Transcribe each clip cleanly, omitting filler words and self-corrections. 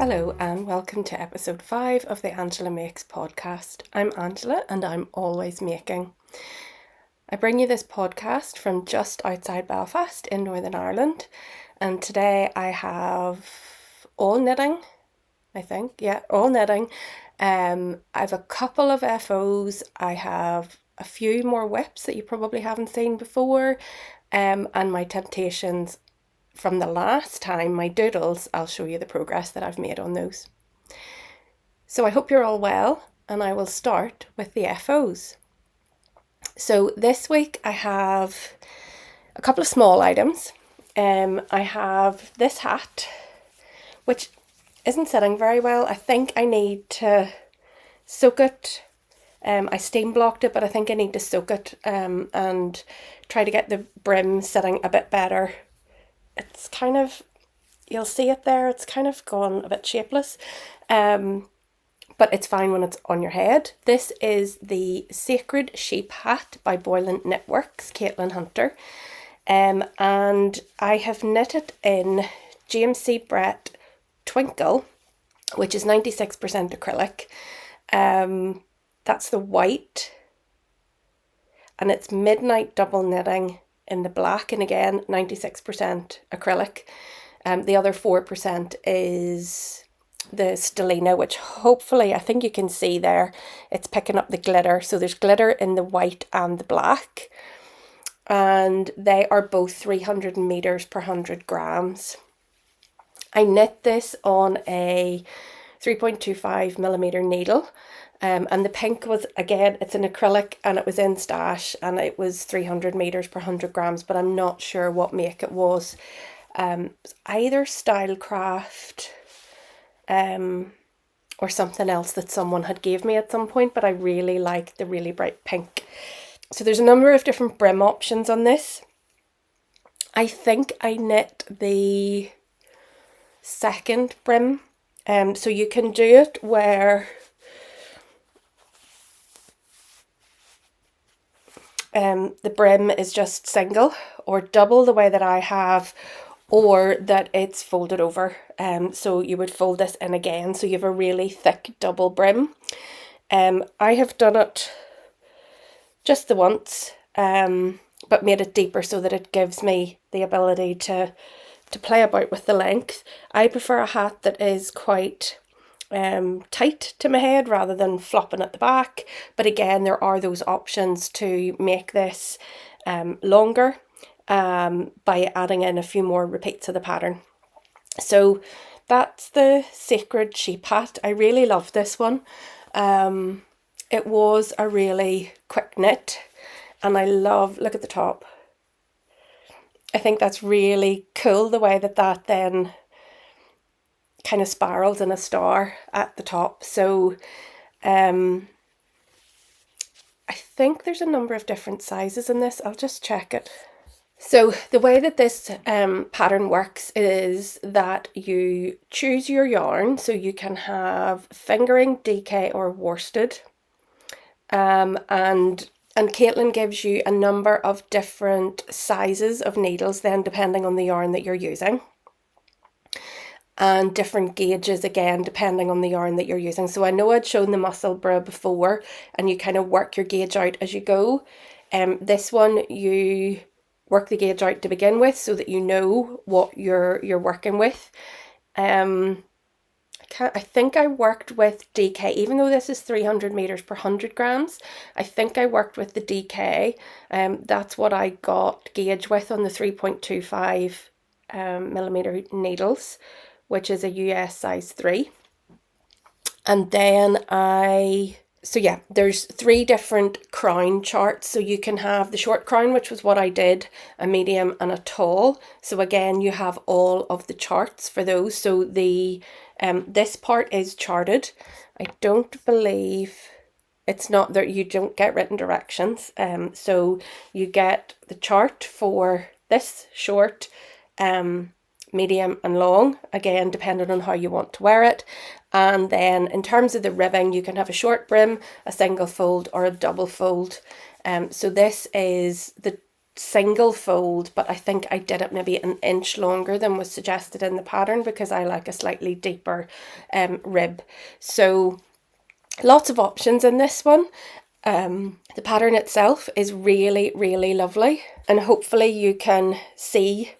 Hello and welcome to episode 5 of the Angela Makes podcast. I'm Angela and I'm always making. I bring you this podcast from just outside Belfast in Northern Ireland, and today I have all knitting, all knitting. I have a couple of FOs, I have a few more whips that you probably haven't seen before, and my temptations from the last time, my doodles. I'll show you the progress that I've made on those. So I hope you're all well, and I will start with the FOs. So this week I have a couple of small items. I have this hat, which isn't sitting very well. I think I need to soak it. I steam blocked it, but I think I need to soak it and try to get the brim sitting a bit better. It's kind of, you'll see it there, it's kind of gone a bit shapeless, but it's fine when it's on your head. This is the Sacred Sheep Hat by Boylan Knitworks, Caitlin Hunter, and I have knit it in James C. Brett Twinkle, which is 96% acrylic. That's the white, and it's midnight double knitting in the black, and again 96% acrylic. The other 4% is the stellina, which hopefully, I think you can see there, it's picking up the glitter. So there's glitter in the white and the black, and they are both 300 meters per 100 grams. I knit this on a 3.25 millimeter needle. And the pink was, again, it's an acrylic, and it was in stash, and it was 300 meters per 100 grams, but I'm not sure what make it was. Either Stylecraft or something else that someone had gave me at some point, but I really like the really bright pink. So there's a number of different brim options on this. I think I knit the second brim. So you can do it where the brim is just single or double, the way that I have, or that it's folded over. So you would fold this in again, so you have a really thick double brim. I have done it just the once, but made it deeper so that it gives me the ability to play about with the length. I prefer a hat that is quite tight to my head rather than flopping at the back, but again there are those options to make this longer by adding in a few more repeats of the pattern. So that's the Sacred Sheep Hat. I really love this one. It was a really quick knit, and I love, look at the top. I think that's really cool, the way that that then kind of spirals in a star at the top. So I think there's a number of different sizes in this. I'll just check it. So the way that this pattern works is that you choose your yarn. So you can have fingering, DK or worsted. And Caitlin gives you a number of different sizes of needles then, depending on the yarn that you're using. And different gauges again, depending on the yarn that you're using. So I know I'd shown the Musselburgh before, and you kind of work your gauge out as you go. This one, you work the gauge out to begin with so that you know what you're working with. I think I worked with DK, even though this is 300 meters per 100 grams. I think I worked with the DK. That's what I got gauge with on the 3.25 millimeter needles, which is a US size 3. And then there's 3 different crown charts. So you can have the short crown, which was what I did, a medium and a tall. So again, you have all of the charts for those. So the this part is charted. I don't believe it's not there. You don't get written directions. So you get the chart for this short, medium and long, again depending on how you want to wear it. And then in terms of the ribbing, you can have a short brim, a single fold or a double fold. So this is the single fold, but I think I did it maybe an inch longer than was suggested in the pattern because I like a slightly deeper rib. So lots of options in this one. The pattern itself is really, really lovely, and hopefully you can see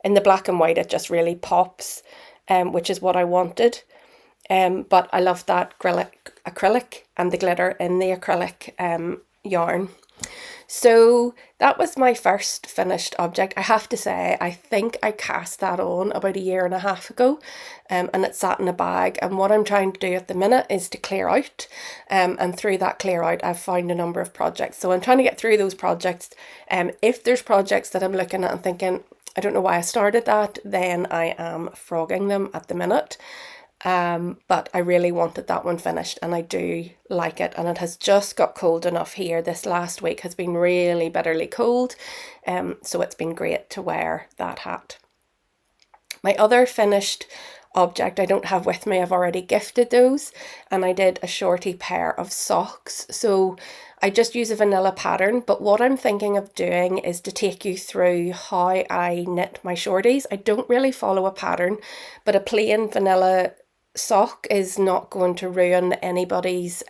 in the black and white it just really pops, which is what I wanted. But I love that acrylic and the glitter in the acrylic yarn. So that was my first finished object. I have to say, I think I cast that on about 1.5 years ago, and it sat in a bag. And what I'm trying to do at the minute is to clear out, and through that clear out, I've found a number of projects. So I'm trying to get through those projects. If there's projects that I'm looking at and thinking, I don't know why I started that, then I am frogging them at the minute. But I really wanted that one finished, and I do like it, and it has just got cold enough here. This last week has been really bitterly cold, so it's been great to wear that hat. My other finished object I don't have with me, I've already gifted those, and I did a shorty pair of socks. So I just use a vanilla pattern, but what I'm thinking of doing is to take you through how I knit my shorties. I don't really follow a pattern, but a plain vanilla sock is not going to ruin anybody's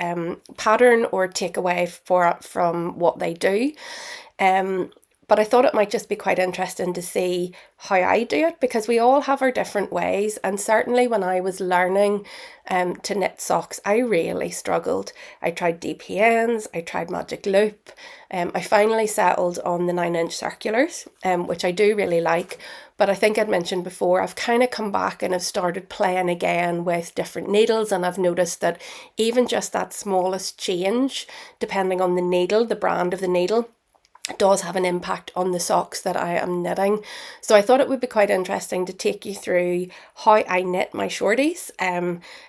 pattern or take away from what they do. But I thought it might just be quite interesting to see how I do it, because we all have our different ways. And certainly when I was learning to knit socks, I really struggled. I tried DPNs, I tried magic loop. I finally settled on the 9-inch circulars, which I do really like. But I think I'd mentioned before, I've kind of come back and have started playing again with different needles. And I've noticed that even just that smallest change, depending on the needle, the brand of the needle, does have an impact on the socks that I am knitting. So I thought it would be quite interesting to take you through how I knit my shorties,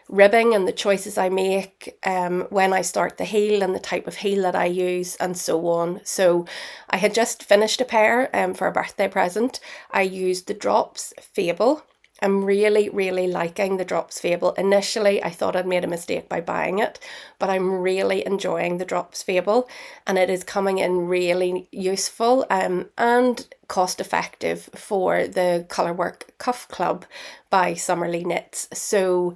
ribbing and the choices I make, when I start the heel and the type of heel that I use, and so on. So I had just finished a pair for a birthday present. I used the Drops Fable. I'm really, really liking the Drops Fable. Initially, I thought I'd made a mistake by buying it, but I'm really enjoying the Drops Fable, and it is coming in really useful and cost effective for the Colourwork Cuff Club by Summerly Knits. So,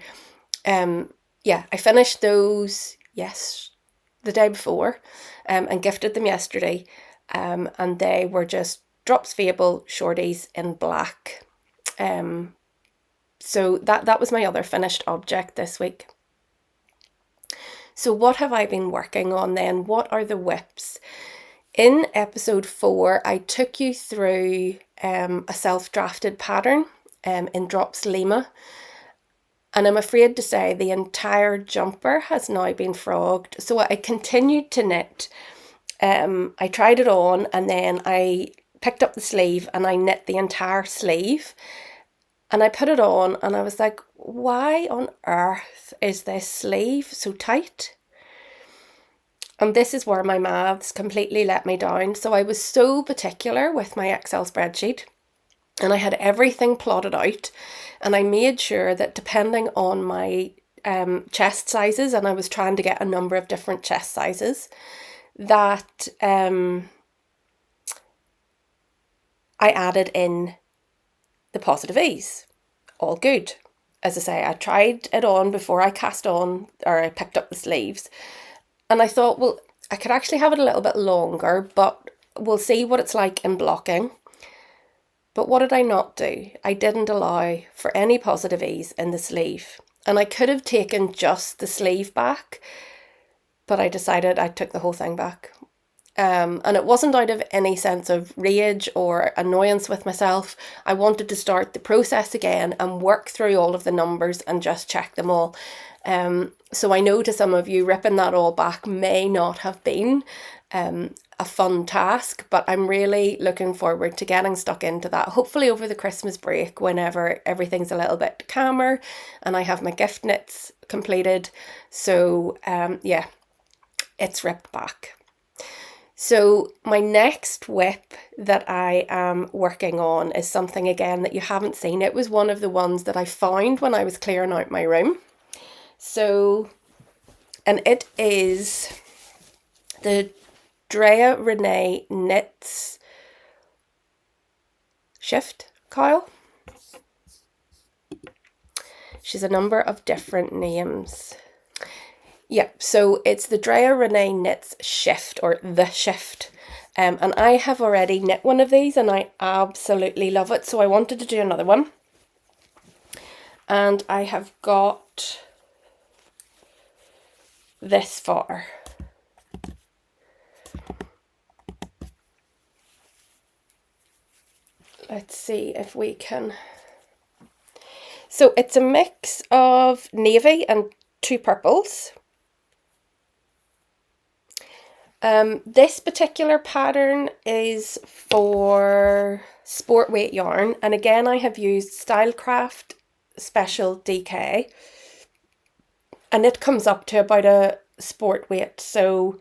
yeah, I finished those, the day before, and gifted them yesterday, and they were just Drops Fable shorties in black. So that was my other finished object this week. So what have I been working on then? What are the whips? In episode 4, I took you through a self-drafted pattern in Drops Lima. And I'm afraid to say the entire jumper has now been frogged. So I continued to knit. I tried it on, and then I picked up the sleeve and I knit the entire sleeve. And I put it on and I was like, why on earth is this sleeve so tight? And this is where my maths completely let me down. So I was so particular with my Excel spreadsheet, and I had everything plotted out, and I made sure that depending on my chest sizes, and I was trying to get a number of different chest sizes, that I added in the positive ease. All good. As I say, I tried it on before I cast on, or I picked up the sleeves, and I thought, well, I could actually have it a little bit longer, but we'll see what it's like in blocking. But what did I not do? I didn't allow for any positive ease in the sleeve, and I could have taken just the sleeve back, but I decided I took the whole thing back. And it wasn't out of any sense of rage or annoyance with myself. I wanted to start the process again and work through all of the numbers and just check them all. So I know to some of you, ripping that all back may not have been a fun task, but I'm really looking forward to getting stuck into that, hopefully over the Christmas break, whenever everything's a little bit calmer and I have my gift knits completed. So yeah, it's ripped back. So my next whip that I am working on is something, again, that you haven't seen. It was one of the ones that I found when I was clearing out my room. So, and it is the Drea Renee Knits shift cowl. She's a number of different names. Yeah, so it's the Drea Renee Knits Shift, or the Shift. And I have already knit one of these and I absolutely love it. So I wanted to do another one. And I have got this far. Let's see if we can. So it's a mix of navy and 2 purples. This particular pattern is for sport weight yarn, and again I have used Stylecraft Special DK, and it comes up to about a sport weight, so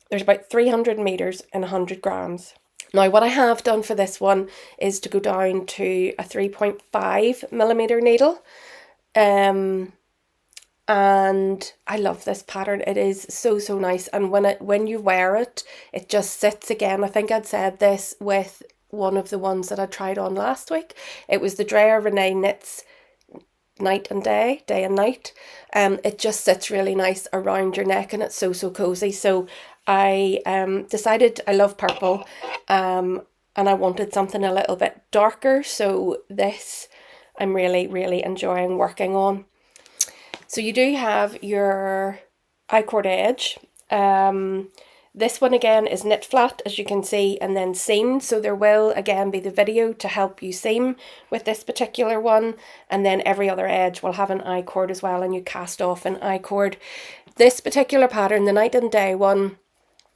there's about 300 meters and 100 grams. Now what I have done for this one is to go down to a 3.5 millimeter needle, and I love this pattern. It is so nice, and when you wear it, it just sits. Again, I think I'd said this with one of the ones that I tried on last week. It was the Drea Renee Knits Night and Day, Day and Night. It just sits really nice around your neck, and it's so cozy. So I decided I love purple, and I wanted something a little bit darker, so this I'm really enjoying working on. So you do have your I-cord edge. This one again is knit flat, as you can see, and then seamed. So there will again be the video to help you seam with this particular one. And then every other edge will have an I-cord as well, and you cast off an I-cord. This particular pattern, the Night and Day one,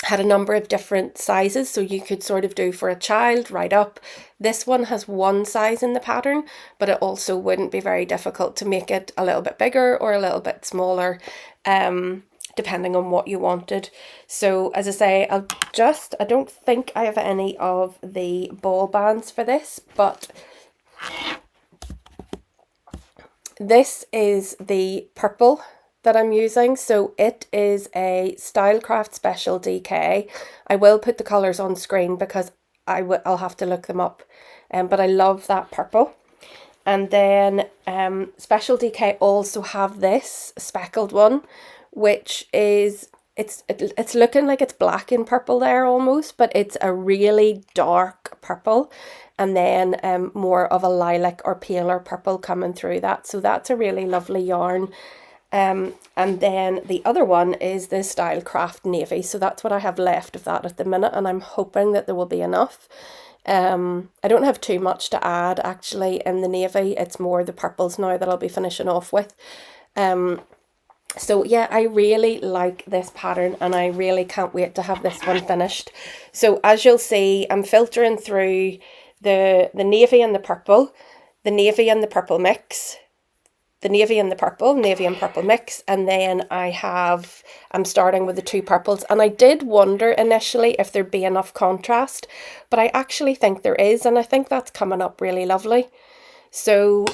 had a number of different sizes, so you could sort of do for a child right up. This one has one size in the pattern, but it also wouldn't be very difficult to make it a little bit bigger or a little bit smaller, depending on what you wanted. So as I say, I don't think I have any of the ball bands for this, but this is the purple that I'm using. So it is a Stylecraft Special DK. I will put the colours on screen because I'll have to look them up, but I love that purple. And then Special DK also have this speckled one, which is it's looking like it's black in purple there almost, but it's a really dark purple, and then more of a lilac or paler purple coming through that. So that's a really lovely yarn. And then the other one is the Stylecraft Navy. So that's what I have left of that at the minute, and I'm hoping that there will be enough. I don't have too much to add actually in the navy. It's more the purples now that I'll be finishing off with. So yeah, I really like this pattern, and I really can't wait to have this one finished. So as you'll see, I'm filtering through the navy and the purple, the navy and the purple mix, the navy and the purple, navy and purple mix, and then I'm starting with the 2 purples. And I did wonder initially if there'd be enough contrast, but I actually think there is, and I think that's coming up really lovely. So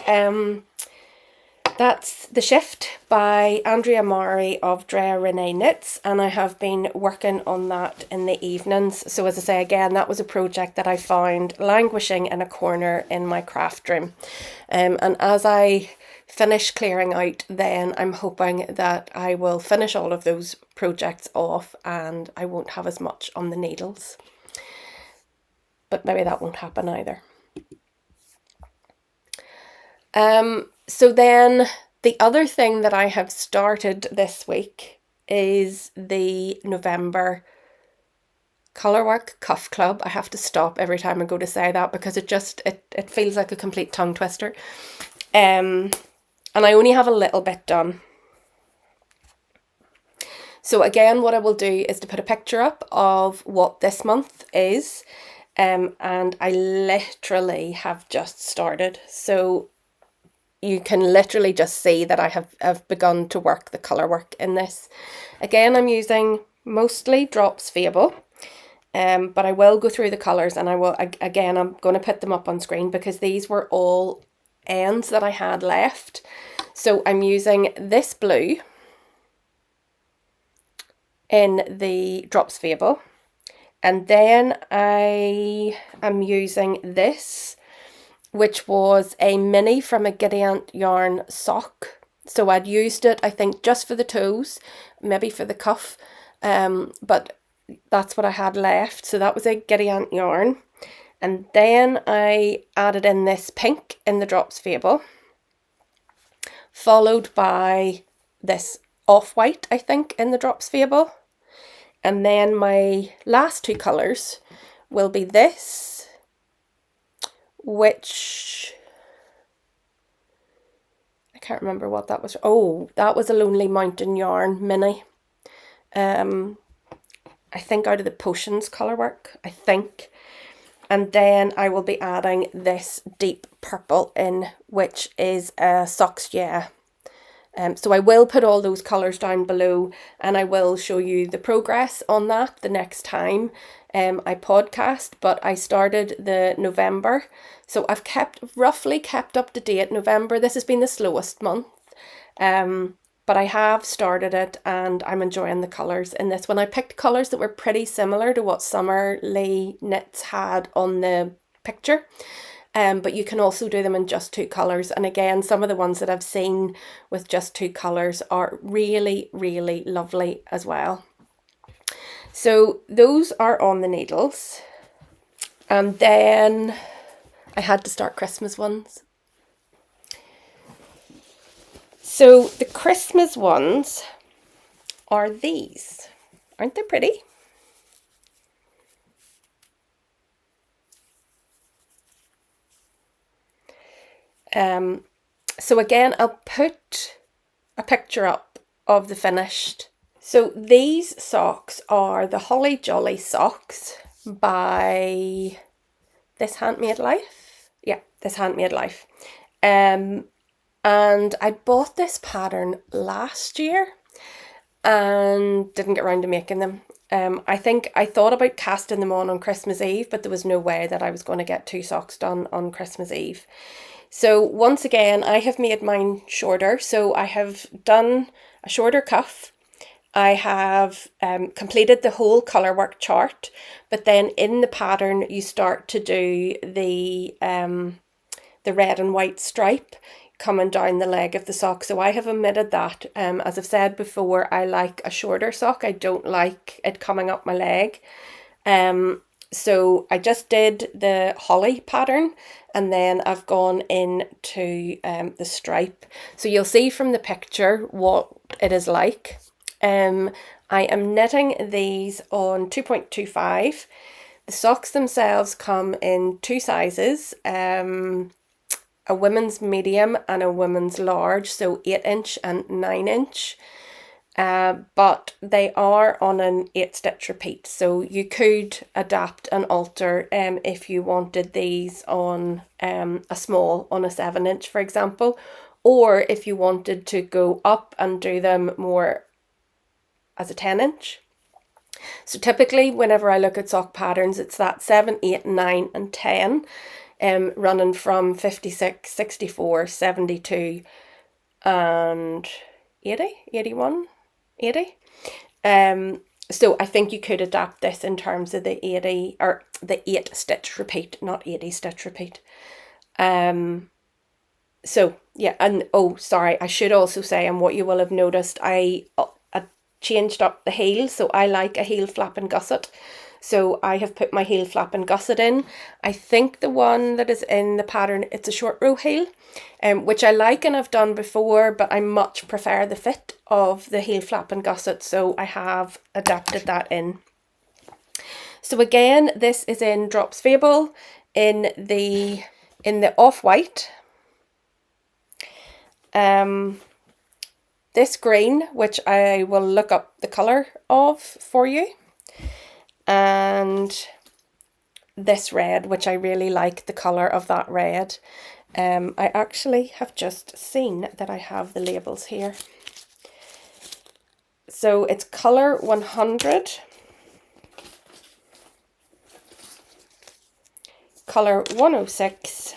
that's The Shift by Andrea Mari of Drea Renee Knits, and I have been working on that in the evenings. So as I say again, that was a project that I found languishing in a corner in my craft room, and as I finish clearing out, then I'm hoping that I will finish all of those projects off and I won't have as much on the needles, but maybe that won't happen either. So then the other thing that I have started this week is the November Colourwork Cuff Club. I have to stop every time I go to say that because it feels like a complete tongue twister. And I only have a little bit done. So again, what I will do is to put a picture up of what this month is, and I literally have just started. So you can literally just see that I have begun to work the colour work in this. Again, I'm using mostly Drops Fable, but I will go through the colours, and I'm going to put them up on screen because these were all ends that I had left. So I'm using this blue in the Drops Fable, and then I am using this which was a mini from a Giddy yarn sock. So I'd used it, I think, just for the toes, maybe for the cuff, but that's what I had left. So that was a Giddy yarn. And then I added in this pink in the Drops Fable, followed by this off-white, I think, in the Drops Fable. And then my last two colours will be this, which I can't remember what that was. Oh, that was a Lonely Mountain yarn mini. I think out of the Potions Colourwork, I think. And then I will be adding this deep purple in, which is a Socks Yeah. So I will put all those colours down below, and I will show you the progress on that the next time I podcast. But I started the November, so I've roughly kept up to date November. This has been the slowest month, but I have started it and I'm enjoying the colours in this one. I picked colours that were pretty similar to what Summerlee Knits had on the picture. But you can also do them in just two colours. And again, some of the ones that I've seen with just two colours are really, really lovely as well. So those are on the needles. And then I had to start Christmas ones. So the Christmas ones are these. Aren't they pretty? So again, I'll put a picture up of the finished. So these socks are the Holly Jolly socks by This Handmade Life. Yeah, This Handmade Life. And I bought this pattern last year and didn't get around to making them. I think I thought about casting them on Christmas Eve, but there was no way that I was going to get two socks done on Christmas Eve. So once again, I have made mine shorter. So I have done a shorter cuff. I have completed the whole Colourwork chart, but then in the pattern you start to do the red and white stripe coming down the leg of the sock. So I have omitted that. As I've said before, I like a shorter sock. I don't like it coming up my leg. So I just did the holly pattern and then I've gone into the stripe. So you'll see from the picture what it is like. I am knitting these on 2.25. The socks themselves come in two sizes, a women's medium and a women's large, so 8" and 9". But they are on an 8-stitch repeat, so you could adapt and alter if you wanted these on a small, on a 7" for example, or if you wanted to go up and do them more as a 10". So typically whenever I look at sock patterns, it's that 7, 8, 9 and 10, running from 56, 64, 72 and 80, 81, 80. So I think you could adapt this in terms of the 80 or the 8-stitch repeat, not 80-stitch repeat. So yeah, and oh sorry, I should also say, and what you will have noticed, I changed up the heel. So I like a heel flap and gusset. So I have put my heel flap and gusset in. I think the one that is in the pattern, it's a short row heel, which I like and I've done before, but I much prefer the fit of the heel flap and gusset. So I have adapted that in. So again, this is in Drops Fable in the off-white. This green, which I will look up the colour of for you, and this red, which I really like the colour of that red. I actually have just seen that I have the labels here. So it's colour 100, colour 106,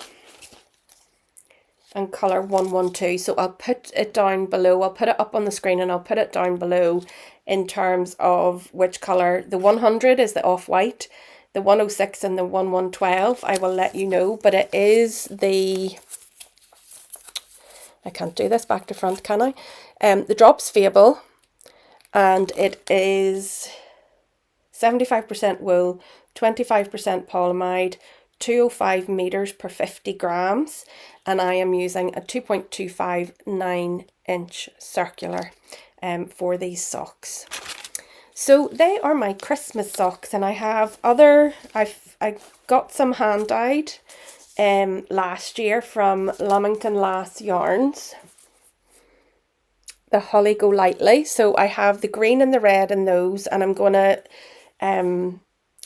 and colour 112. So I'll put it down below. I'll put it up on the screen and I'll put it down below in terms of which colour. The 100 is the off-white, the 106 and the 1112, I will let you know, but it is the, I can't do this back to front, can I? The Drops Fable, and it is 75% wool, 25% polyamide, 205 meters per 50 grams, and I am using a 2.259 inch circular for these socks. So they are my Christmas socks, and I have other, I got some hand dyed last year from Lamington Lass Yarns, the Holly Go Lightly. So I have the green and the red in those, and I'm gonna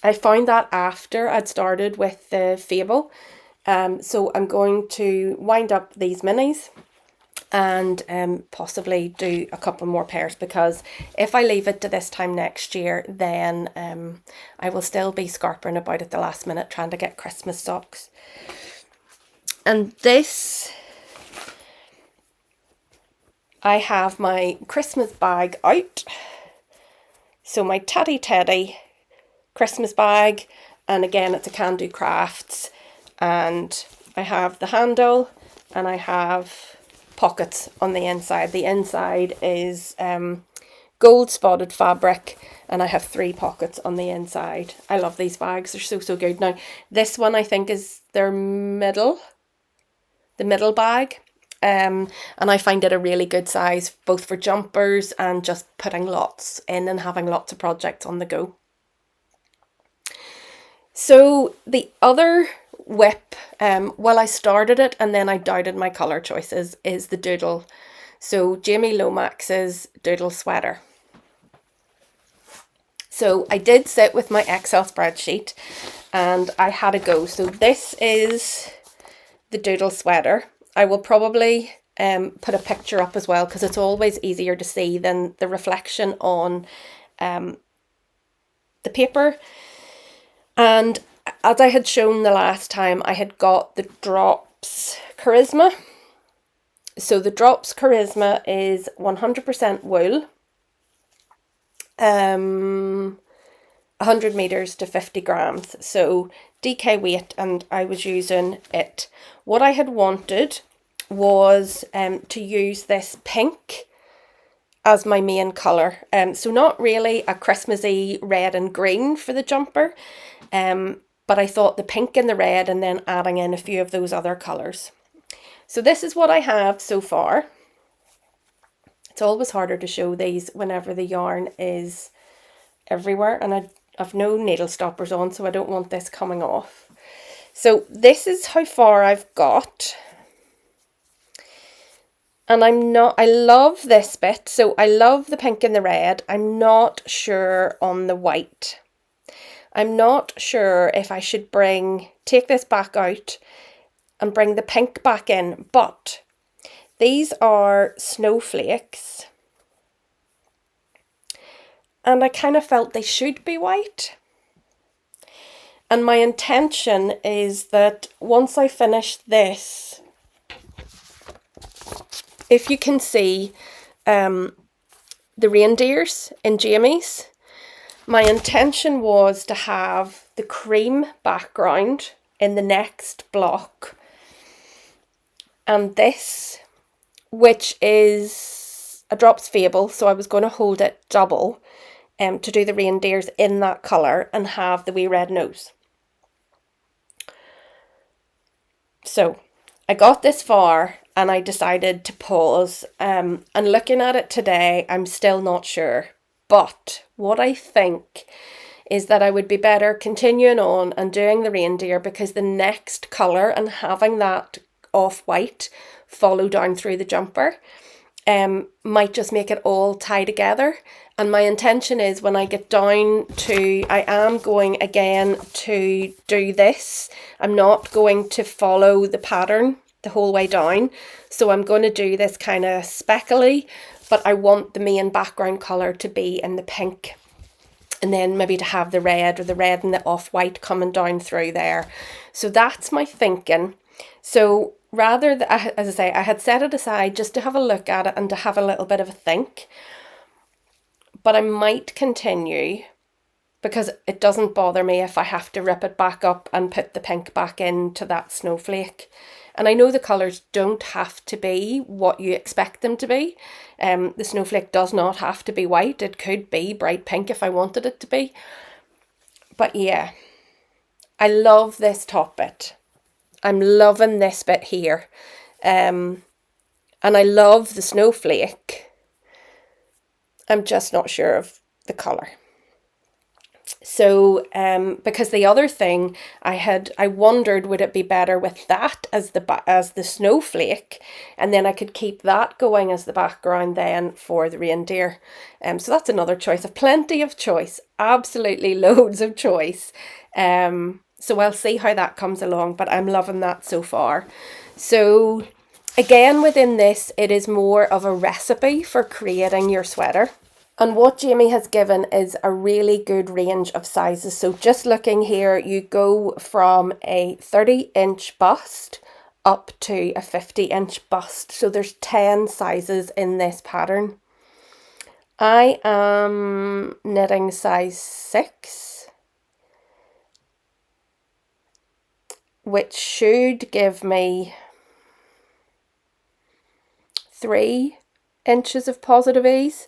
I found that after I'd started with the Fable, so I'm going to wind up these minis and possibly do a couple more pairs, because if I leave it to this time next year, then I will still be scarpering about at the last minute trying to get Christmas socks. And this, I have my Christmas bag out. So my Teddy Christmas bag, and again it's a Can Do Crafts, and I have the handle and I have pockets on the inside. The inside is gold spotted fabric, and I have 3 pockets on the inside. I love these bags, they're so good. Now this one I think is their the middle bag, and I find it a really good size both for jumpers and just putting lots in and having lots of projects on the go. So the other whip, well, I started it and then I doubted my colour choices, is the Doodle. So Jamie Lomax's Doodle sweater. So I did sit with my Excel spreadsheet and I had a go. So this is the Doodle sweater. I will probably put a picture up as well, because it's always easier to see than the reflection on the paper. And as I had shown the last time, I had got the Drops Charisma. So the Drops Charisma is 100% wool, 100 meters to 50 grams. So DK weight, and I was using it. What I had wanted was to use this pink as my main colour. So not really a Christmassy red and green for the jumper, but I thought the pink and the red, and then adding in a few of those other colours. So this is what I have so far. It's always harder to show these whenever the yarn is everywhere, and I've no needle stoppers on, so I don't want this coming off. So this is how far I've got. And I love this bit. So I love the pink and the red. I'm not sure on the white. I'm not sure if I should take this back out and bring the pink back in, but these are snowflakes. And I kind of felt they should be white. And my intention is that once I finish this, if you can see the reindeers in Jamie's, my intention was to have the cream background in the next block, and this, which is a Drops Fable, so I was going to hold it double to do the reindeers in that colour and have the wee red nose. So I got this far and I decided to pause, and looking at it today, I'm still not sure. But what I think is that I would be better continuing on and doing the reindeer, because the next colour and having that off-white follow down through the jumper might just make it all tie together. And my intention is, when I get down to, I am going again to do this. I'm not going to follow the pattern the whole way down. So I'm going to do this kind of speckly, but I want the main background colour to be in the pink, and then maybe to have the red, or the red and the off-white coming down through there. So that's my thinking. So rather, as I say, I had set it aside just to have a look at it and to have a little bit of a think. But I might continue, because it doesn't bother me if I have to rip it back up and put the pink back into that snowflake. And I know the colours don't have to be what you expect them to be. The snowflake does not have to be white. It could be bright pink if I wanted it to be. But yeah, I love this top bit. I'm loving this bit here. And I love the snowflake. I'm just not sure of the colour. So, because the other thing I wondered, would it be better with that as the snowflake, and then I could keep that going as the background then for the reindeer. So that's another choice. Of plenty of choice, absolutely loads of choice. So I'll see how that comes along, but I'm loving that so far. So again, within this, it is more of a recipe for creating your sweater. And what Jamie has given is a really good range of sizes. So just looking here, you go from a 30-inch bust up to a 50-inch bust. So there's 10 sizes in this pattern. I am knitting size 6, which should give me 3 inches of positive ease.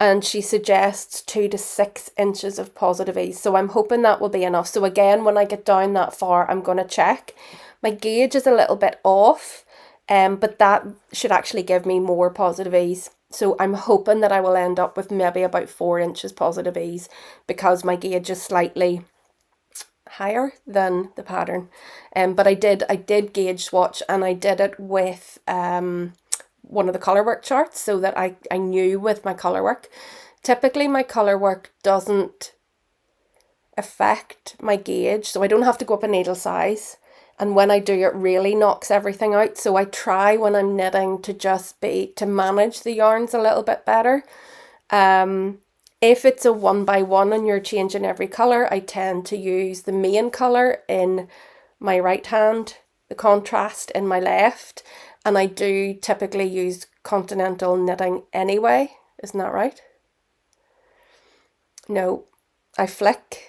And she suggests 2 to 6 inches of positive ease. So I'm hoping that will be enough. So again, when I get down that far, I'm going to check. My gauge is a little bit off, but that should actually give me more positive ease. So I'm hoping that I will end up with maybe about 4 inches positive ease, because my gauge is slightly higher than the pattern. But I did gauge swatch, and I did it with one of the Colourwork charts, so that I knew with my Colourwork. Typically my Colourwork doesn't affect my gauge, so I don't have to go up a needle size, and when I do, it really knocks everything out. So I try when I'm knitting to manage the yarns a little bit better. If it's a 1x1 and you're changing every colour, I tend to use the main colour in my right hand, the contrast in my left, and I do typically use continental knitting anyway. Isn't that right? No, I flick.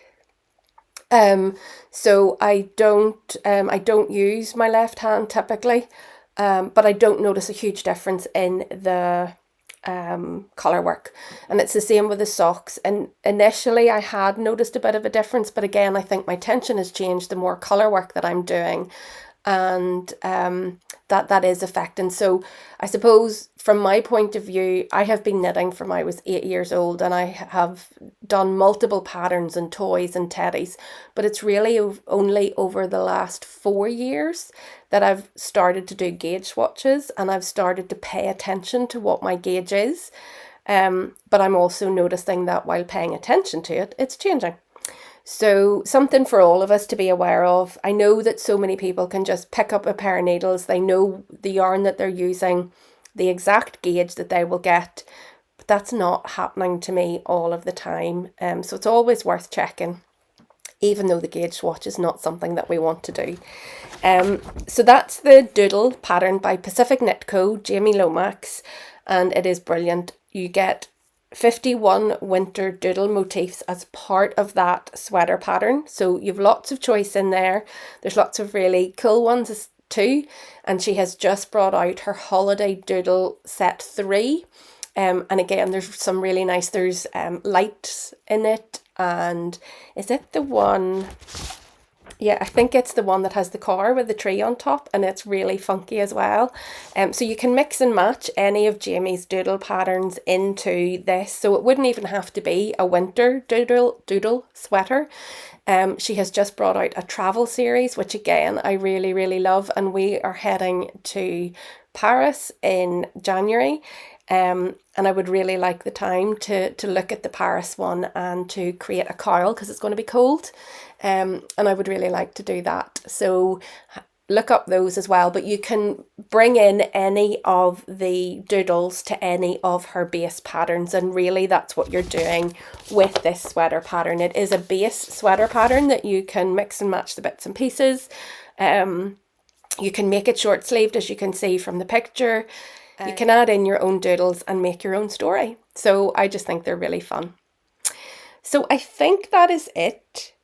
So I don't use my left hand typically, but I don't notice a huge difference in the Colourwork. And it's the same with the socks. And initially I had noticed a bit of a difference, but again, I think my tension has changed the more Colourwork that I'm doing, and that is affecting. So I suppose from my point of view, I have been knitting from I was 8 years old, and I have done multiple patterns and toys and teddies, but it's really only over the last 4 years that I've started to do gauge swatches, and I've started to pay attention to what my gauge is. But I'm also noticing that while paying attention to it, it's changing. So something for all of us to be aware of. I know that so many people can just pick up a pair of needles. They know the yarn that they're using, the exact gauge that they will get, but that's not happening to me all of the time. So it's always worth checking, even though the gauge swatch is not something that we want to do. So that's the Doodle pattern by Pacific Knit Co, Jamie Lomax, and it is brilliant. You get 51 winter doodle motifs as part of that sweater pattern, so you've lots of choice in there. There's lots of really cool ones too, and she has just brought out her holiday doodle set 3, and again there's some really nice, there's lights in it, and is it the one, yeah, I think it's the one that has the car with the tree on top, and it's really funky as well. So you can mix and match any of Jamie's doodle patterns into this, so it wouldn't even have to be a winter doodle sweater. She has just brought out a travel series, which again I really, really love, and we are heading to Paris in January. And I would really like the time to look at the Paris one and to create a cowl, because it's going to be cold. And I would really like to do that. So look up those as well. But you can bring in any of the doodles to any of her base patterns. And really that's what you're doing with this sweater pattern. It is a base sweater pattern that you can mix and match the bits and pieces. You can make it short sleeved, as you can see from the picture. You can add in your own doodles and make your own story. So I just think they're really fun. So I think that is it.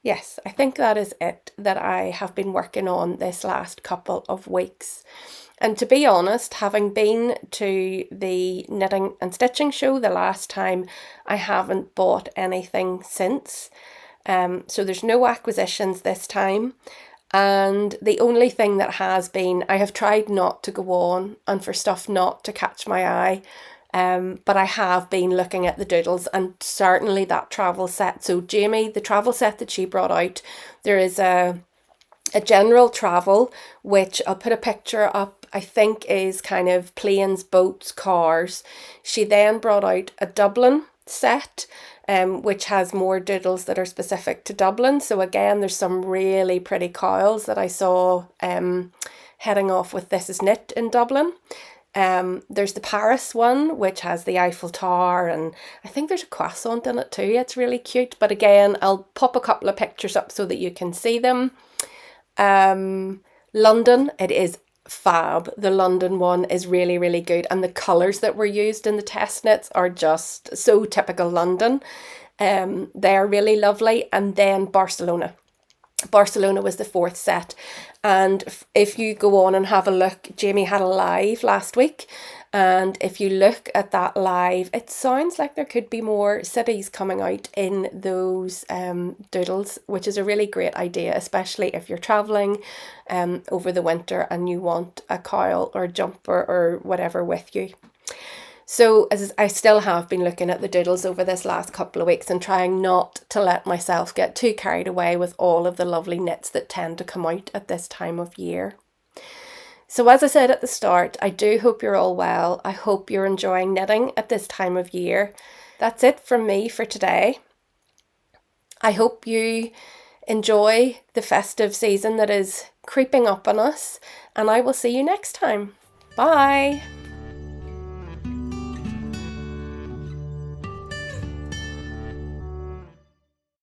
Yes, I think that is it that I have been working on this last couple of weeks. And to be honest, having been to the knitting and stitching show the last time, I haven't bought anything since. So there's no acquisitions this time. And the only thing that has been, I have tried not to go on and for stuff not to catch my eye. But I have been looking at the doodles, and certainly that travel set. So Jamie, the travel set that she brought out, there is a general travel, which I'll put a picture up, I think is kind of planes, boats, cars. She then brought out a Dublin set, which has more doodles that are specific to Dublin. So again, there's some really pretty coils that I saw heading off with This Is Knit in Dublin. There's the Paris one, which has the Eiffel Tower, and I think there's a croissant in it too. It's really cute. But again, I'll pop a couple of pictures up so that you can see them. London, it is fab. The London one is really, really good. And the colours that were used in the test knits are just so typical London. They're really lovely. And then Barcelona. Barcelona was the fourth set. And if you go on and have a look, Jamie had a live last week. And if you look at that live, it sounds like there could be more cities coming out in those doodles, which is a really great idea, especially if you're traveling over the winter and you want a cowl or jumper or whatever with you. So as I still have been looking at the doodles over this last couple of weeks and trying not to let myself get too carried away with all of the lovely knits that tend to come out at this time of year. So as I said at the start, I do hope you're all well. I hope you're enjoying knitting at this time of year. That's it from me for today. I hope you enjoy the festive season that is creeping up on us, and I will see you next time. Bye!